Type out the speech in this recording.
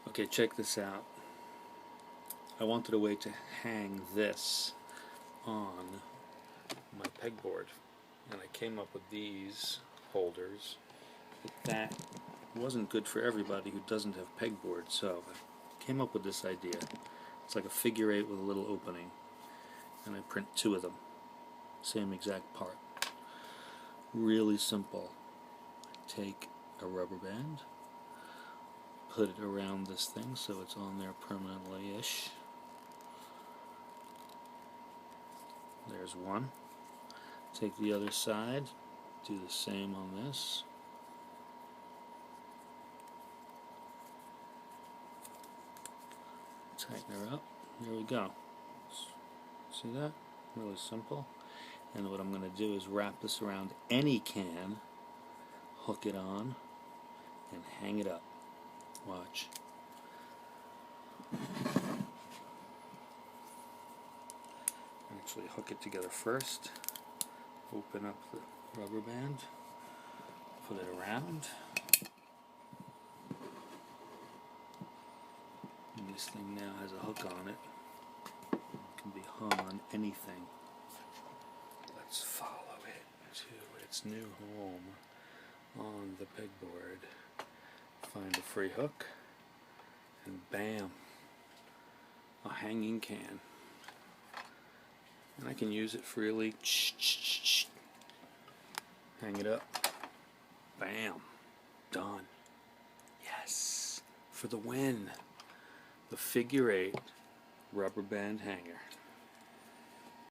Okay, check this out. I wanted a way to hang this on my pegboard, and I came up with these holders. But that wasn't good for everybody who doesn't have pegboard, so I came up with this idea. It's like a figure eight with a little opening, and I print two of them, same exact part. Really simple. Take a rubber band, put it around this thing so it's on there permanently-ish. There's one. Take the other side, do the same on this. Tighten her up. There we go. See that? Really simple. And what I'm going to do is wrap this around any can, hook it on, and hang it up. Watch. Actually hook it together first. Open up the rubber band. Put it around. And this thing now has a hook on it. It can be hung on anything. Let's follow it to its new home on the pegboard. Find a free hook, and bam, a hanging can. And I can use it freely. Hang it up. Bam. Done. Yes. For the win. The figure eight rubber band hanger.